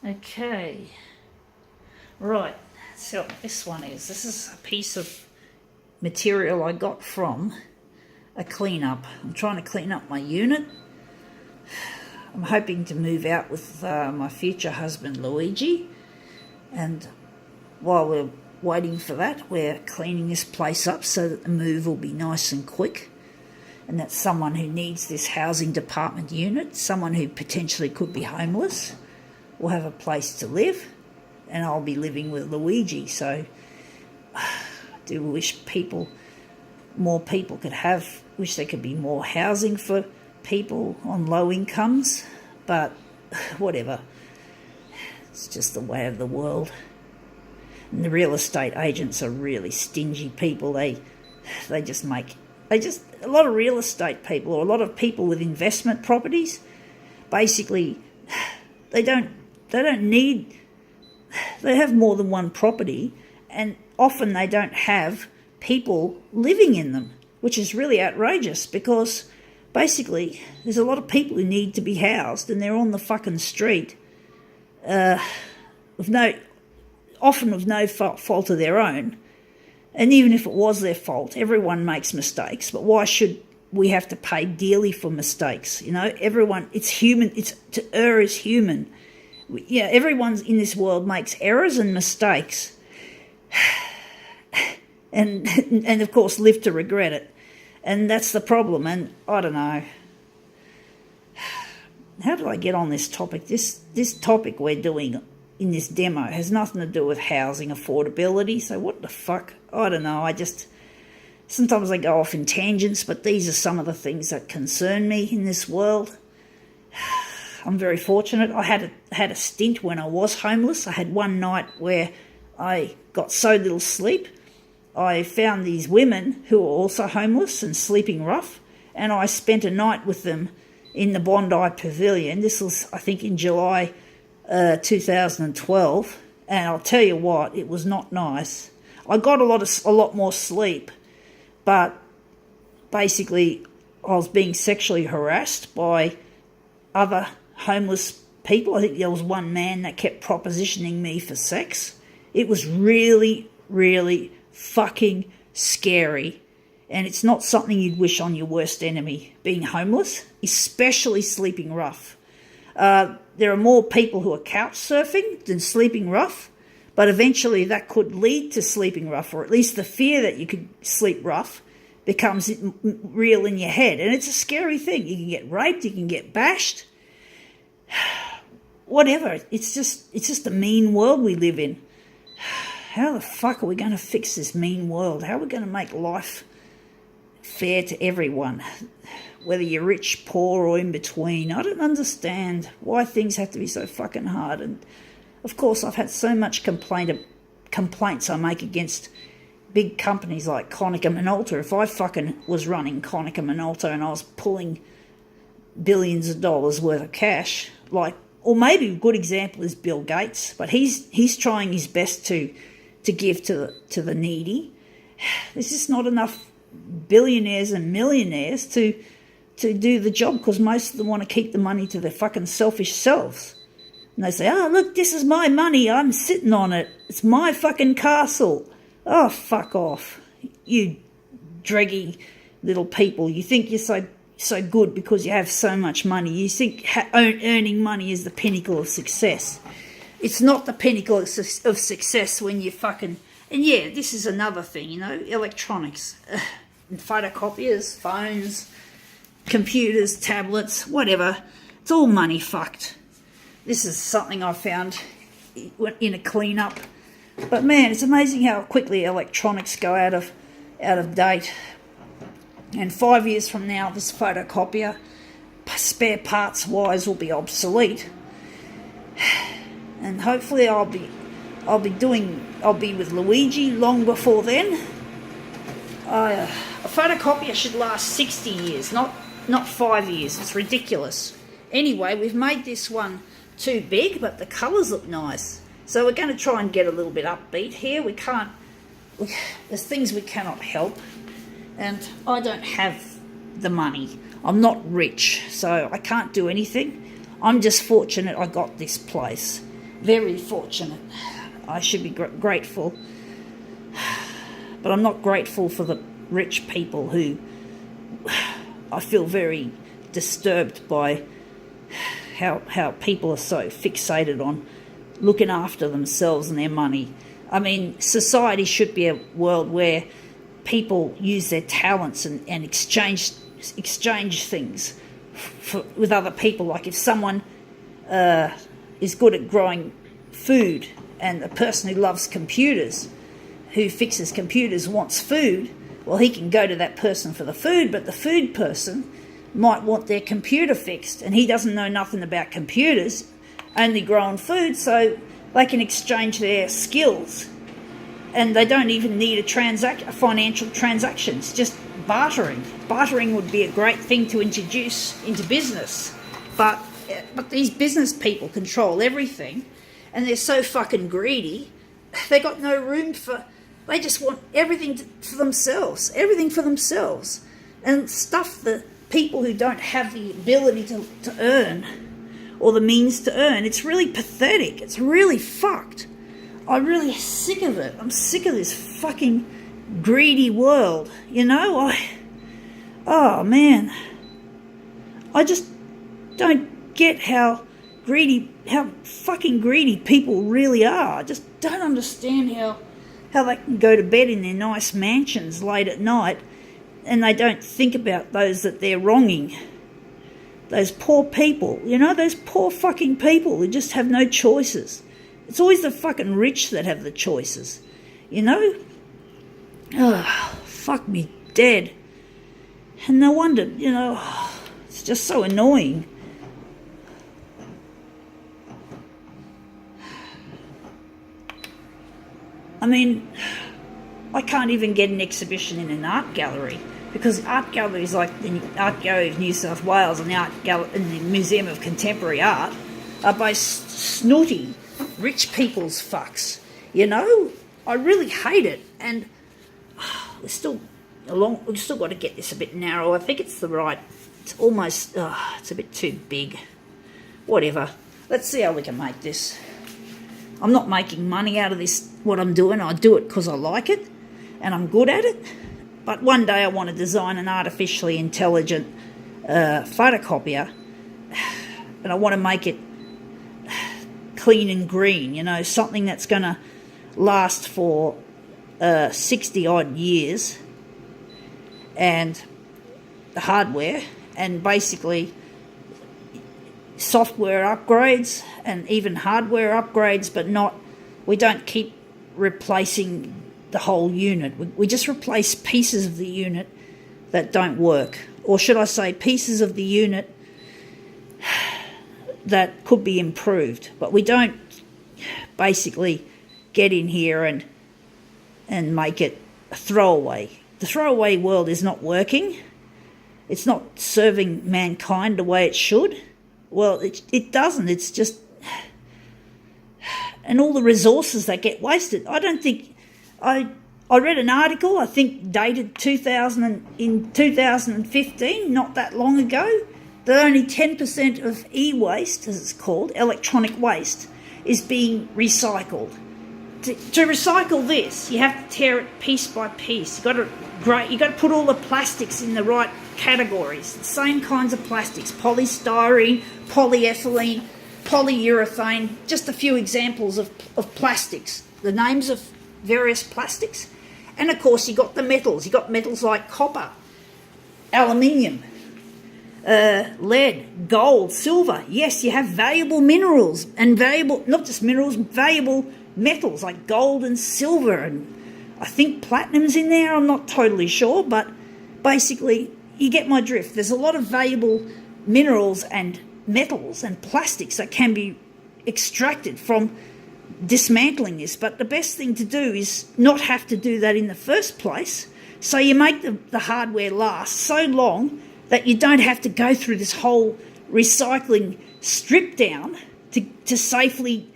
Okay. Right. So what this one is. This is a piece of material I got from a clean-up. I'm trying to clean up my unit. I'm hoping to move out with my future husband Luigi, and while we're waiting for that, we're cleaning this place up so that the move will be nice and quick, and that someone who needs this housing department unit, someone who potentially could be homeless, will have a place to live, and I'll be living with Luigi. So I do wish more people could have, wish there could be more housing for people on low incomes, but whatever. It's just the way of the world. And the real estate agents are really stingy people. They just a lot of real estate people, or a lot of people with investment properties, basically they have more than one property, and often they don't have people living in them, which is really outrageous, because basically there's a lot of people who need to be housed, and they're on the fucking street often with no fault of their own. And even if it was their fault, everyone makes mistakes, but why should we have to pay dearly for mistakes? You know, everyone, it's human, to err is human. Everyone in this world makes errors and mistakes, and of course live to regret it. And that's the problem. And I don't know, how did I get on this topic? This topic we're doing in this demo has nothing to do with housing affordability. So what the fuck? I don't know. Sometimes I go off in tangents, but these are some of the things that concern me in this world. I'm very fortunate. I had a stint when I was homeless. I had one night where I got so little sleep. I found these women who were also homeless and sleeping rough, and I spent a night with them in the Bondi Pavilion. This was, I think, in July 2012, and I'll tell you what, it was not nice. I got a lot more sleep, but basically I was being sexually harassed by other homeless people. I think there was one man that kept propositioning me for sex. It was really, really fucking scary, and it's not something you'd wish on your worst enemy, being homeless, especially sleeping rough. There are more people who are couch surfing than sleeping rough, but eventually that could lead to sleeping rough, or at least the fear that you could sleep rough becomes real in your head. And it's a scary thing. You can get raped, you can get bashed, whatever. It's just a mean world we live in. How the fuck are we going to fix this mean world? How are we going to make life fair to everyone, whether you're rich, poor, or in between? I don't understand why things have to be so fucking hard. And of course, I've had so much complaints I make against big companies like Konica Minolta. If I fucking was running Konica Minolta and I was pulling billions of dollars worth of cash, or maybe a good example is Bill Gates, but he's trying his best to give to the needy. There's just not enough billionaires and millionaires to do the job, because most of them want to keep the money to their fucking selfish selves. And they say, oh, look, this is my money. I'm sitting on it. It's my fucking castle. Oh, fuck off. You dreggy little people. You think you're so good because you have so much money. You think earning money is the pinnacle of success. It's not the pinnacle of success when you fucking... And yeah, this is another thing, electronics. Photocopiers, phones, computers, tablets, whatever. It's all money fucked. This is something I found in a clean-up. But man, it's amazing how quickly electronics go out of date. And 5 years from now, this photocopier, spare parts wise, will be obsolete. And hopefully I'll be with Luigi long before then. A photocopier should last 60 years, not 5 years. It's ridiculous. Anyway, we've made this one too big, but the colours look nice. So we're going to try and get a little bit upbeat here. There's things we cannot help. And I don't have the money. I'm not rich, so I can't do anything. I'm just fortunate I got this place. very fortunate. I should be grateful, but I'm not grateful for the rich people who I feel very disturbed by how people are so fixated on looking after themselves and their money. I mean, society should be a world where people use their talents and exchange things with other people. Like if someone is good at growing food and a person who loves computers, who fixes computers, wants food, well, he can go to that person for the food, but the food person might want their computer fixed, and he doesn't know nothing about computers, only growing food, so they can exchange their skills. And they don't even need a financial transactions, just bartering. Bartering would be a great thing to introduce into business, but these business people control everything, and they're so fucking greedy, they got no room they just want everything for themselves, and stuff the people who don't have the ability to earn or the means to earn. It's really pathetic. It's really fucked. I'm really sick of it. I'm sick of this fucking greedy world, oh man, I just don't get how fucking greedy people really are. I just don't understand how they can go to bed in their nice mansions late at night and they don't think about those that they're wronging. Those poor people, those poor fucking people who just have no choices. It's always the fucking rich that have the choices, Oh, fuck me dead. And no wonder, it's just so annoying. I mean, I can't even get an exhibition in an art gallery because art galleries like the Art Gallery of New South Wales and the Museum of Contemporary Art are both snooty, rich people's fucks. I really hate it, and we've still got to get this a bit narrow. I think it's it's almost, it's a bit too big. Whatever. Let's see how we can make this. I'm not making money out of this, what I'm doing. I do it because I like it and I'm good at it. But one day I want to design an artificially intelligent photocopier, and I want to make it clean and green, something that's going to last for 60 odd years, and the hardware, and basically software upgrades and even hardware upgrades, but we don't keep replacing the whole unit. We just replace pieces of the unit that don't work, or should I say pieces of the unit that could be improved, but we don't basically get in here and make it a throwaway. The throwaway world is not working. It's not serving mankind the way it should. Well, it doesn't. It's just... And all the resources that get wasted. I don't think... I read an article, I think dated 2015, not that long ago, that only 10% of e-waste, as it's called, electronic waste, is being recycled. To recycle this, you have to tear it piece by piece. You've got to put all the plastics in the right categories, the same kinds of plastics: polystyrene, polyethylene, polyurethane, just a few examples of plastics, the names of various plastics. And of course you've got the metals. You've got metals like copper, aluminium, lead, gold, silver. Yes, you have valuable minerals and not just minerals, valuable metals like gold and silver, and I think platinum's in there. I'm not totally sure, but basically you get my drift. There's a lot of valuable minerals and metals and plastics that can be extracted from dismantling this, but the best thing to do is not have to do that in the first place. So you make the hardware last so long that you don't have to go through this whole recycling strip down to safely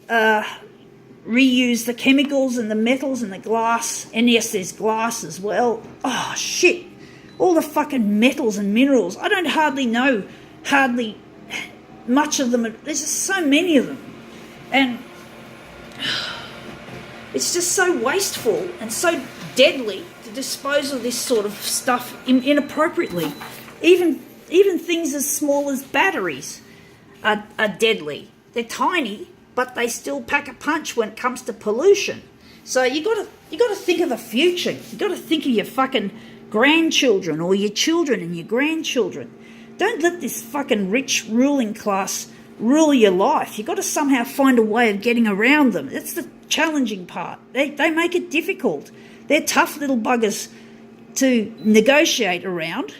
reuse the chemicals and the metals and the glass. And yes, there's glass as well. Oh shit, all the fucking metals and minerals. I don't hardly know much of them. There's just so many of them. And it's just so wasteful and so deadly to dispose of this sort of stuff inappropriately. Even things as small as batteries are deadly. They're tiny, but they still pack a punch when it comes to pollution. So you got to think of the future. You got to think of your fucking grandchildren or your children and your grandchildren. Don't let this fucking rich ruling class rule your life. You got to somehow find a way of getting around them. That's the challenging part. They make it difficult. They're tough little buggers to negotiate around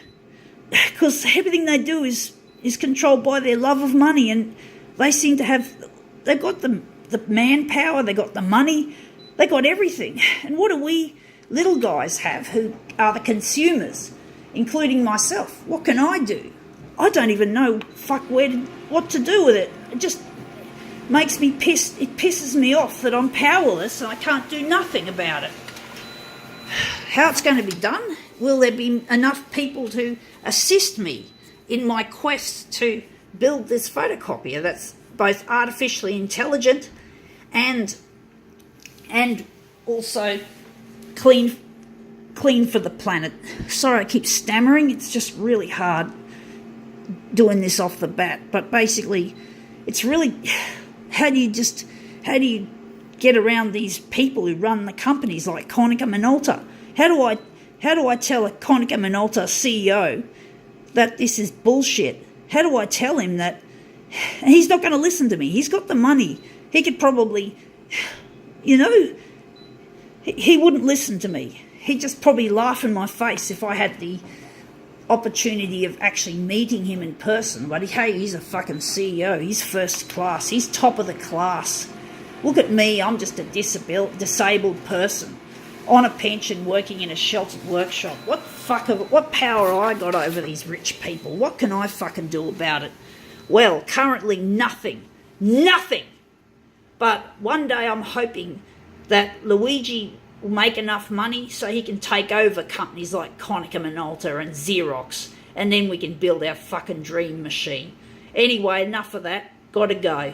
because everything they do is controlled by their love of money, and they seem to have, they've got the manpower, they got the money, they got everything. And what do we little guys have who are the consumers, including myself? What can I do? I don't even know what to do with it. It just makes me pissed. It pisses me off that I'm powerless and I can't do nothing about it. How it's going to be done? Will there be enough people to assist me in my quest to build this photocopier that's both artificially intelligent and also clean for the planet? Sorry, I keep stammering. It's just really hard doing this off the bat. But basically, it's really, how do you get around these people who run the companies like Konica Minolta? How do I tell a Konica Minolta CEO that this is bullshit? How do I tell him that? And he's not going to listen to me. He's got the money. He could probably, he wouldn't listen to me. He'd just probably laugh in my face if I had the opportunity of actually meeting him in person. But hey, he's a fucking CEO. He's first class. He's top of the class. Look at me. I'm just a disabled person on a pension working in a sheltered workshop. What power I got over these rich people? What can I fucking do about it? Well, currently nothing. Nothing. But one day I'm hoping that Luigi will make enough money so he can take over companies like Konica Minolta and Xerox, and then we can build our fucking dream machine. Anyway, enough of that. Gotta go.